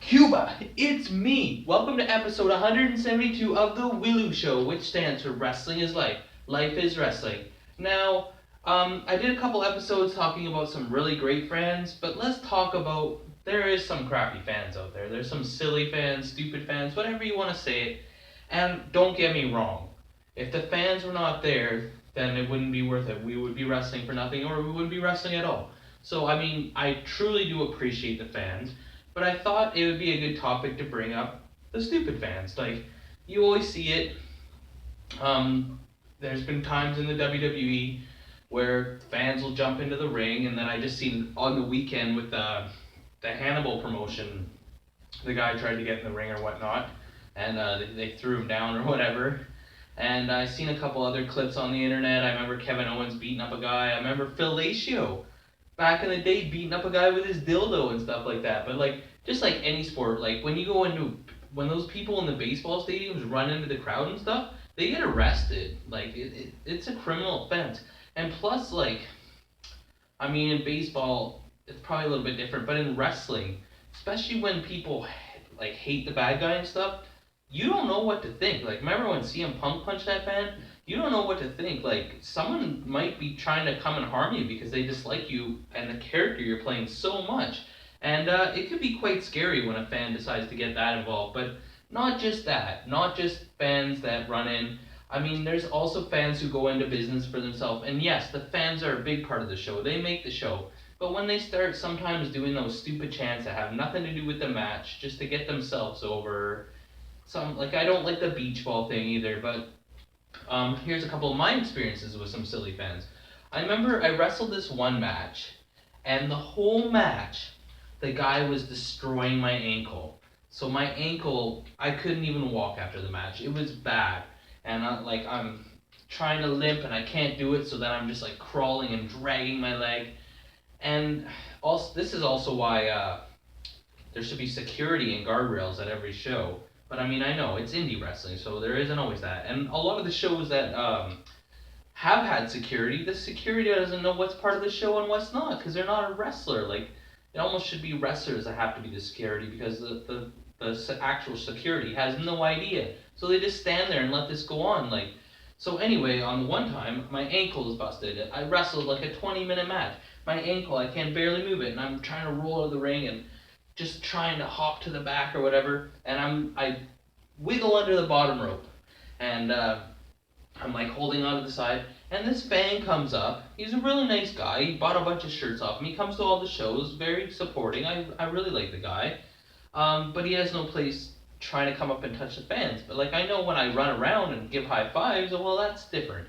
Cuba, it's me. Welcome to episode 172 of the W.I.L.L.I.W show, which stands for Wrestling is Life. Life is Wrestling. Now, I did a couple episodes talking about some really great fans, but let's talk about there is some crappy fans out there. There's some silly fans, stupid fans, whatever you want to say it. And don't get me wrong. If the fans were not there, then it wouldn't be worth it. We would be wrestling for nothing, or we wouldn't be wrestling at all. So, I mean, I truly do appreciate the fans. But I thought it would be a good topic to bring up the stupid fans. Like, you always see it. There's been times in the WWE where fans will jump into the ring, and then I just seen on the weekend with the Hannibal promotion, the guy tried to get in the ring or whatnot, and they threw him down or whatever. And I seen a couple other clips on the internet. I remember Kevin Owens beating up a guy. I remember Fellatio back in the day beating up a guy with his dildo and stuff like that. But like just like any sport, like when those people in the baseball stadiums run into the crowd and stuff, they get arrested. Like it's a criminal offense. And plus, like, I mean, in baseball it's probably a little bit different, but in wrestling, especially when people like hate the bad guy and stuff, you don't know what to think. Like, remember when CM Punk punched that fan? You don't know what to think. Like, someone might be trying to come and harm you because they dislike you and the character you're playing so much. And it could be quite scary when a fan decides to get that involved. But not just that. Not just fans that run in. I mean, there's also fans who go into business for themselves. And yes, the fans are a big part of the show. They make the show. But when they start sometimes doing those stupid chants that have nothing to do with the match, just to get themselves over, like, I don't like the beach ball thing either, but here's a couple of my experiences with some silly fans. I remember I wrestled this one match, and the whole match, the guy was destroying my ankle. So my ankle, I couldn't even walk after the match. It was bad, and I'm trying to limp and I can't do it, so then I'm just like crawling and dragging my leg. And also, this is also why there should be security and guardrails at every show. But I mean, I know it's indie wrestling, so there isn't always that. And a lot of the shows that have had security, the security doesn't know what's part of the show and what's not, because they're not a wrestler. Like, it almost should be wrestlers that have to be the security, because the actual security has no idea. So they just stand there and let this go on. Like, so anyway, on one time, my ankle is busted. I wrestled like a 20-minute match. My ankle, I can barely move it, and I'm trying to roll out of the ring and just trying to hop to the back or whatever, and I wiggle under the bottom rope, and I'm like holding onto the side, and this fan comes up. He's a really nice guy. He bought a bunch of shirts off me. He comes to all the shows, very supporting. I really like the guy, but he has no place trying to come up and touch the fans. But like, I know when I run around and give high fives, well, that's different.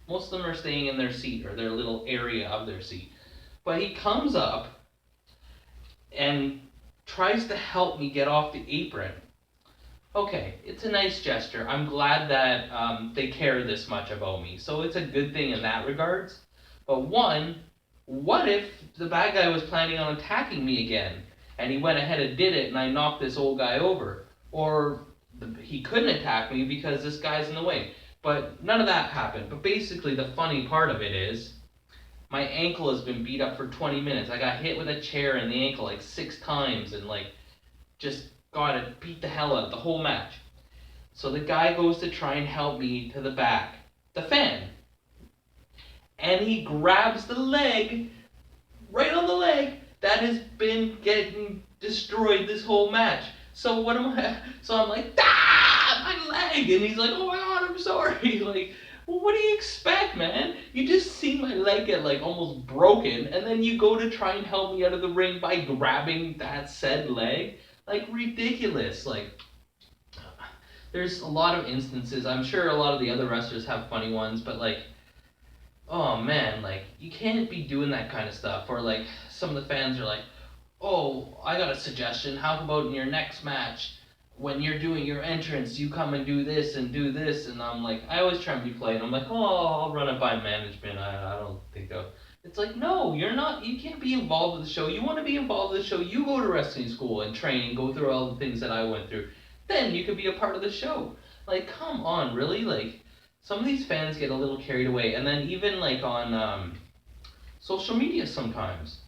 Most of them are staying in their seat or their little area of their seat. But he comes up and tries to help me get off the apron. Okay, it's a nice gesture. I'm glad that they care this much about me. So it's a good thing in that regards. But one, what if the bad guy was planning on attacking me again, and he went ahead and did it, and I knocked this old guy over? Or he couldn't attack me because this guy's in the way. But none of that happened. But basically, the funny part of it is, my ankle has been beat up for 20 minutes. I got hit with a chair in the ankle like 6 times and like just got it beat the hell out the whole match. So the guy goes to try and help me to the back, the fan, and he grabs the leg, right on the leg, that has been getting destroyed this whole match. So what am I? So I'm like, ah, my leg, and he's like, oh my god, I'm sorry, like. Well, what do you expect, man? You just see my leg get like almost broken, and then you go to try and help me out of the ring by grabbing that said leg? Like, ridiculous. Like, there's a lot of instances. I'm sure a lot of the other wrestlers have funny ones, but like, oh man, like, you can't be doing that kind of stuff. Or like, some of the fans are like, oh, I got a suggestion. How about in your next match, when you're doing your entrance, you come and do this, and I'm like, I always try and be polite. I'm like, oh, I'll run it by management. I don't think so. It's like, no, you're not. You can't be involved with the show. You want to be involved with the show, you go to wrestling school and train and go through all the things that I went through. Then you could be a part of the show. Like, come on, really? Like, some of these fans get a little carried away, and then even like on social media sometimes.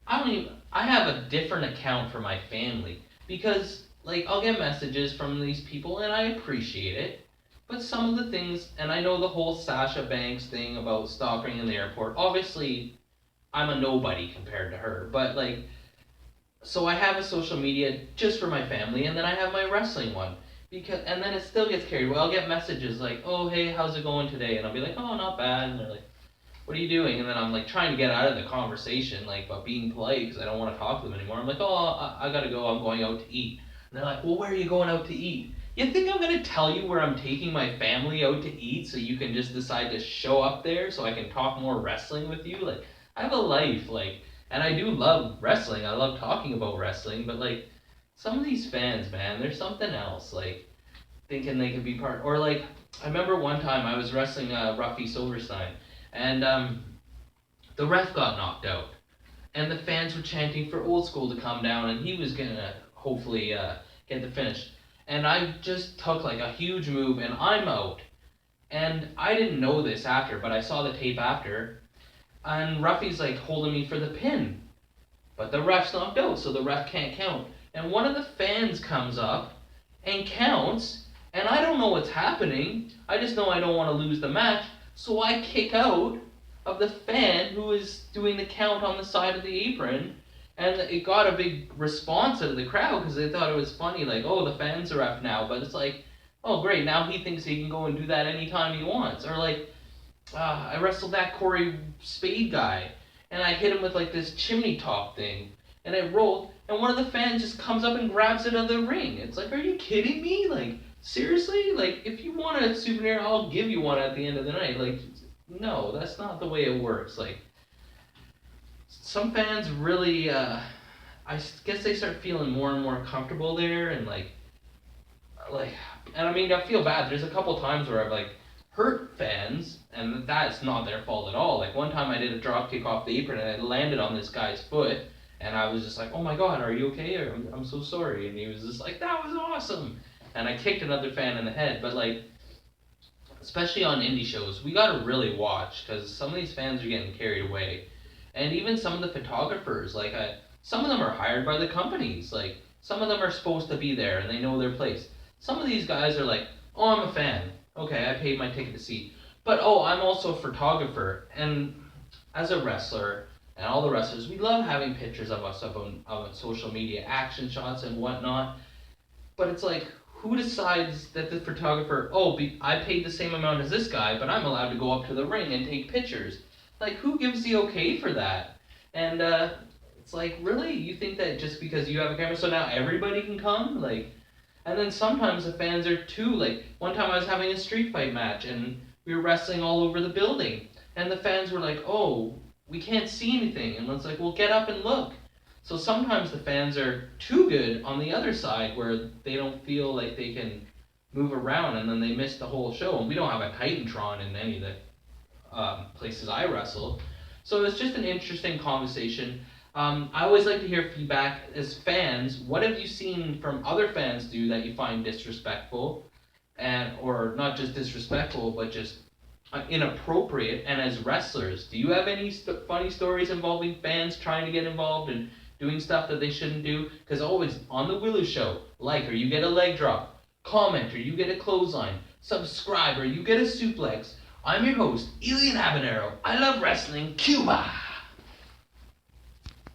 I don't even. I have a different account for my family because like I'll get messages from these people and I appreciate it. But some of the things, and I know the whole Sasha Banks thing about stalking in the airport. Obviously, I'm a nobody compared to her, but like, so I have a social media just for my family, and then I have my wrestling one because, and then it still gets carried. Well, I'll get messages like, "Oh, hey, how's it going today?" And I'll be like, "Oh, not bad." And they're like, "What are you doing?" And then I'm like trying to get out of the conversation, like, but being polite because I don't want to talk to them anymore. I'm like, "Oh, I gotta go. I'm going out to eat." And they're like, "Well, where are you going out to eat?" You think I'm gonna tell you where I'm taking my family out to eat so you can just decide to show up there so I can talk more wrestling with you? Like, I have a life, like, and I do love wrestling. I love talking about wrestling, but like, some of these fans, man, there's something else. Like, thinking they could be part, or like, I remember one time I was wrestling Ruffy Silverstein, and the ref got knocked out, and the fans were chanting for Old School to come down, and he was gonna hopefully get the finish. And I just took like a huge move, and I'm out. And I didn't know this after, but I saw the tape after, and Ruffy's like holding me for the pin, but the ref's knocked out, so the ref can't count. And one of the fans comes up and counts, and I don't know what's happening. I just know I don't want to lose the match, so I kick out of the fan who is doing the count on the side of the apron. And it got a big response out of the crowd because they thought it was funny, like, oh, the fan's a ref now. But it's like, oh, great, now he thinks he can go and do that anytime he wants. Or like, I wrestled that Corey Spade guy, and I hit him with like this chimney top thing, and it rolled, and one of the fans just comes up and grabs it out of the ring. It's like, are you kidding me? Like, seriously? Like, if you want a souvenir, I'll give you one at the end of the night. Like, no, that's not the way it works. Like, some fans really, I guess they start feeling more and more comfortable there, and like, and I mean, I feel bad. There's a couple times where I've like hurt fans, and that's not their fault at all. Like one time I did a drop kick off the apron and it landed on this guy's foot, and I was just like, "Oh my God, are you okay?" Or, I'm so sorry. And he was just like, "That was awesome." And I kicked another fan in the head. But like, especially on indie shows, we gotta really watch because some of these fans are getting carried away, and even some of the photographers, like some of them are hired by the companies. Like some of them are supposed to be there and they know their place. Some of these guys are like, "Oh, I'm a fan. Okay, I paid my ticket to see. But oh, I'm also a photographer." And as a wrestler, and all the wrestlers, we love having pictures of us up on social media, action shots and whatnot. But it's like, who decides that the photographer, oh, I paid the same amount as this guy, but I'm allowed to go up to the ring and take pictures? Like, who gives the okay for that? And it's like, really? You think that just because you have a camera, so now everybody can come? Like, and then sometimes the fans are too, like, one time I was having a street fight match, and we were wrestling all over the building, and the fans were like, oh, we can't see anything, and it's like, well, get up and look. So sometimes the fans are too good on the other side where they don't feel like they can move around, and then they miss the whole show. And we don't have a Titantron in any of the places I wrestle. So it's just an interesting conversation. I always like to hear feedback as fans. What have you seen from other fans do that you find disrespectful, and or not just disrespectful, but just inappropriate? And as wrestlers, do you have any funny stories involving fans trying to get involved and doing stuff that they shouldn't do? Because always on the Willow Show, like, or you get a leg drop, comment, or you get a clothesline, subscribe, or you get a suplex. I'm your host, Elian Habanero. I love wrestling, Cuba.